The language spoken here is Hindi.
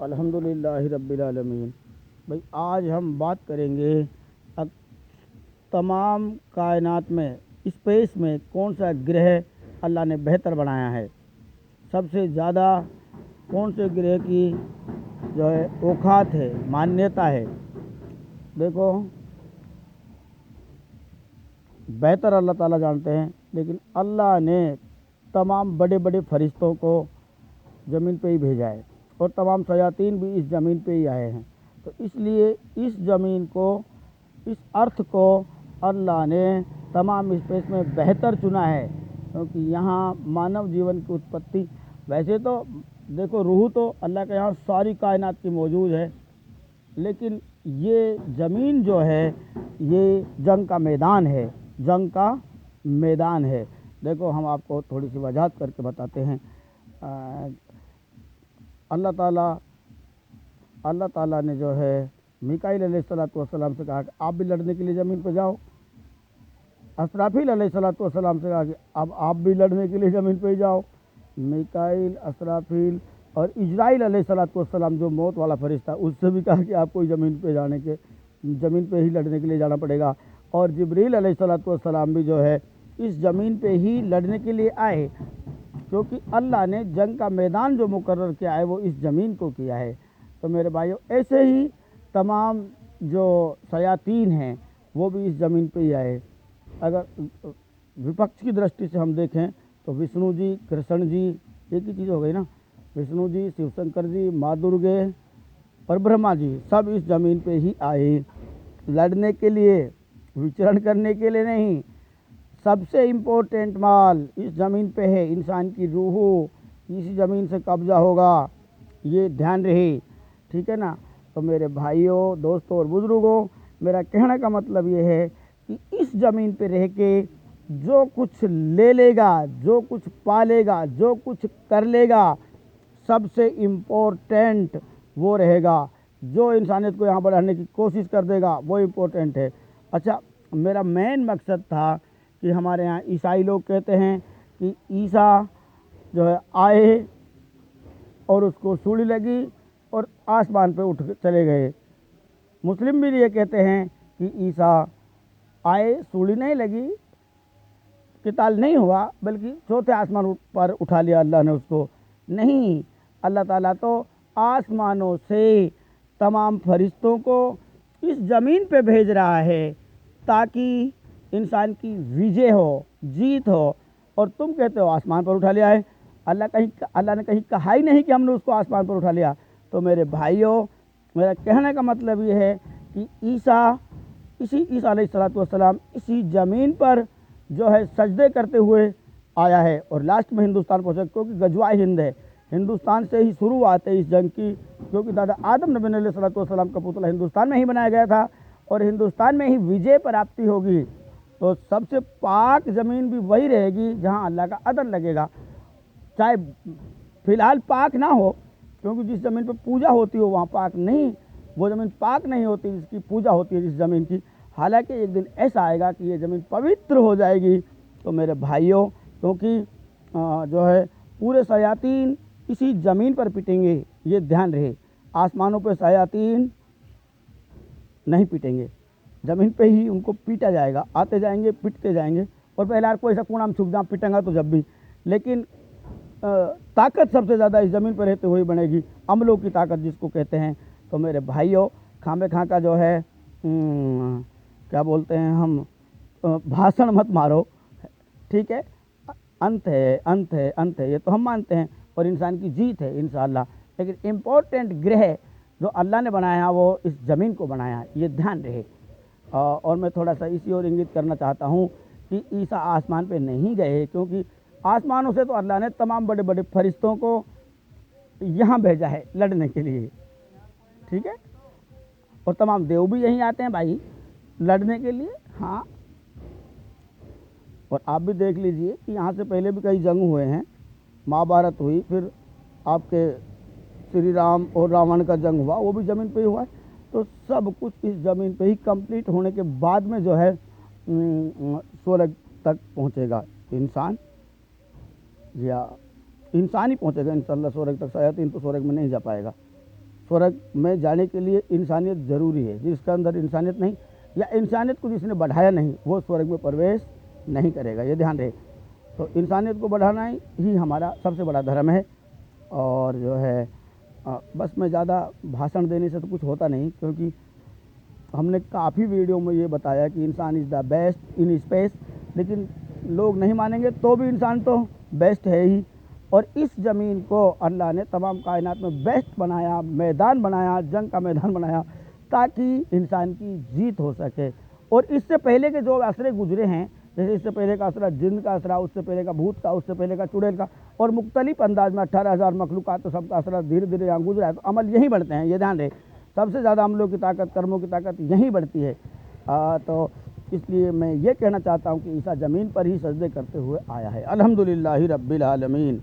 अल्हम्दुलिल्लाहि रब्बिल आलमीन। भाई आज हम बात करेंगे अब तमाम कायनात में स्पेस में कौन सा ग्रह अल्लाह ने बेहतर बनाया है, सबसे ज़्यादा कौन से ग्रह की जो है औकात है, मान्यता है। देखो, बेहतर अल्लाह ताला जानते हैं, लेकिन अल्लाह ने तमाम बड़े बड़े फरिश्तों को ज़मीन पे ही भेजा है और तमाम शयातीन भी इस ज़मीन पे ही आए हैं। तो इसलिए इस ज़मीन को, इस अर्थ को अल्लाह ने तमाम स्पेस में बेहतर चुना है, क्योंकि यहाँ मानव जीवन की उत्पत्ति, वैसे तो देखो रूह तो अल्लाह के यहाँ सारी कायनात की मौजूद है, लेकिन ये ज़मीन जो है ये जंग का मैदान है, जंग का मैदान है। देखो, हम आपको थोड़ी सी वजाहत करके बताते हैं। अल्लाह ताला ने जो है मीकाईल अलैहिस्सलाम से कहा कि आप भी लड़ने के लिए ज़मीन पर जाओ। असराफील अलैहिस्सलाम से कहा कि अब आप भी लड़ने के लिए ज़मीन पर ही जाओ। मीकाईल, असराफील और इजराइल अलैहिस्सलाम जो मौत वाला फरिश्ता, उससे भी कहा कि आपको ज़मीन पे ही लड़ने के लिए जाना पड़ेगा। और जिब्रील अलैहिस्सलाम भी जो है इस ज़मीन पे ही लड़ने के लिए आए, क्योंकि अल्लाह ने जंग का मैदान जो मुकर्रर किया है वो इस ज़मीन को किया है। तो मेरे भाइयों, ऐसे ही तमाम जो शयातीन हैं वो भी इस ज़मीन पे ही आए। अगर विपक्ष की दृष्टि से हम देखें तो विष्णु जी, कृष्ण जी, एक ही चीज़ हो गई ना। विष्णु जी, शिव शंकर जी, माँ दुर्गे और ब्रह्मा जी सब इस ज़मीन पे ही आए लड़ने के लिए, विचरण करने के लिए नहीं। सबसे इम्पोर्टेंट माल इस ज़मीन पे है इंसान की रूह, इसी ज़मीन से कब्ज़ा होगा, ये ध्यान रहे, ठीक है ना। तो मेरे भाइयों, दोस्तों और बुज़ुर्गों, मेरा कहने का मतलब ये है कि इस ज़मीन पे रह के जो कुछ ले लेगा, जो कुछ पालेगा, जो कुछ कर लेगा, सबसे इम्पोर्टेंट वो रहेगा। जो इंसानियत को यहाँ बढ़ाने की कोशिश कर देगा वो इम्पोर्टेंट है। अच्छा, मेरा मेन मकसद था कि हमारे यहाँ ईसाई लोग कहते हैं कि ईसा जो है आए और उसको सूली लगी और आसमान पे उठ चले गए। मुस्लिम भी ये कहते हैं कि ईसा आए, सूली नहीं लगी, किताल नहीं हुआ, बल्कि चौथे आसमान पर उठा लिया अल्लाह ने उसको। नहीं, अल्लाह ताला तो आसमानों से तमाम फरिश्तों को इस ज़मीन पे भेज रहा है ताकि इंसान की विजय हो, जीत हो। और तुम कहते हो आसमान पर उठा लिया है। अल्लाह ने कहीं कहा ही नहीं कि हमने उसको आसमान पर उठा लिया। तो मेरे भाइयों, मेरा कहने का मतलब ये है कि ईसा अलैहिस्सलाम इसी ज़मीन पर जो है सजदे करते हुए आया है और लास्ट में हिंदुस्तान पहुँचा, क्योंकि गजवा हिंद है। हिंदुस्तान से ही शुरुआत है इस जंग की, क्योंकि दादा आदम नबी अलैहिस्सलाम का पुतला हिंदुस्तान में ही बनाया गया था और हिंदुस्तान में ही विजय प्राप्ति होगी। तो सबसे पाक ज़मीन भी वही रहेगी जहाँ अल्लाह का अदन लगेगा, चाहे फ़िलहाल पाक ना हो, क्योंकि जिस ज़मीन पर पूजा होती हो वहाँ पाक नहीं, वो ज़मीन पाक नहीं होती जिसकी पूजा होती है जिस ज़मीन की। हालांकि एक दिन ऐसा आएगा कि ये ज़मीन पवित्र हो जाएगी। तो मेरे भाइयों, क्योंकि जो है पूरे शयातीन इसी ज़मीन पर पिटेंगे, ये ध्यान रहे। आसमानों पर शयातीन नहीं पिटेंगे, ज़मीन पे ही उनको पीटा जाएगा। आते जाएंगे, पिटते जाएंगे, और पहले कोई ऐसा कोना में छुप जहाँ पिटेंगा तो जब भी, लेकिन ताकत सबसे ज़्यादा इस ज़मीन पर रहते हुए बनेगी, अमलों की ताकत जिसको कहते हैं। तो मेरे भाइयों, खामे खां का जो है क्या बोलते हैं हम, भाषण मत मारो, ठीक है। अंत है, अंत है, अंत है, ये तो हम मानते हैं, और इंसान की जीत है इंशाअल्लाह। लेकिन इम्पोर्टेंट ग्रह जो अल्लाह ने बनाया वो इस ज़मीन को बनाया, ये ध्यान रहे। और मैं थोड़ा सा इसी और इंगित करना चाहता हूँ कि ईसा आसमान पे नहीं गए, क्योंकि आसमानों से तो अल्लाह ने तमाम बड़े बड़े फरिश्तों को यहाँ भेजा है लड़ने के लिए, ठीक है। और तमाम देव भी यहीं आते हैं भाई लड़ने के लिए। हाँ, और आप भी देख लीजिए कि यहाँ से पहले भी कई जंग हुए हैं, महाभारत हुई, फिर आपके श्री राम और रावण का जंग हुआ, वो भी ज़मीन पे ही हुआ है। तो सब कुछ इस ज़मीन पे ही कंप्लीट होने के बाद में जो है स्वर्ग तक पहुँचेगा इंसान, या इंसान ही पहुँचेगा इंशाअल्लाह स्वर्ग तक। शयातीन तो स्वर्ग में नहीं जा पाएगा। स्वर्ग में जाने के लिए इंसानियत ज़रूरी है। जिसके अंदर इंसानियत नहीं या इंसानियत को जिसने बढ़ाया नहीं वो स्वर्ग में प्रवेश नहीं करेगा, ये ध्यान रहे। तो इंसानियत को बढ़ाना ही हमारा सबसे बड़ा धर्म है। और जो है बस मैं ज़्यादा भाषण देने से तो कुछ होता नहीं, क्योंकि हमने काफ़ी वीडियो में ये बताया कि इंसान is the best in space, लेकिन लोग नहीं मानेंगे तो भी इंसान तो बेस्ट है ही। और इस ज़मीन को अल्लाह ने तमाम कायनात में बेस्ट बनाया, मैदान बनाया, जंग का मैदान बनाया, ताकि इंसान की जीत हो सके। और इससे पहले के जो असरे गुजरे हैं, जैसे इससे पहले का असरा जिन्न का असरा, उससे पहले का भूत का, उससे पहले का चुड़ैल का, और मुख्तलिफ अंदाज में 18,000 मखलूक़ात, तो सबका असरा धीरे धीरे यहाँ गुजरा है। तो अमल यही बढ़ते हैं, ये ध्यान रहे। सबसे ज़्यादा अमलों की ताकत, कर्मों की ताकत यहीं बढ़ती है। तो इसलिए मैं ये कहना चाहता हूँ कि ईसा ज़मीन पर ही सजदे करते हुए आया है। अल्हम्दुलिल्लाहि रब्बिल आलमीन।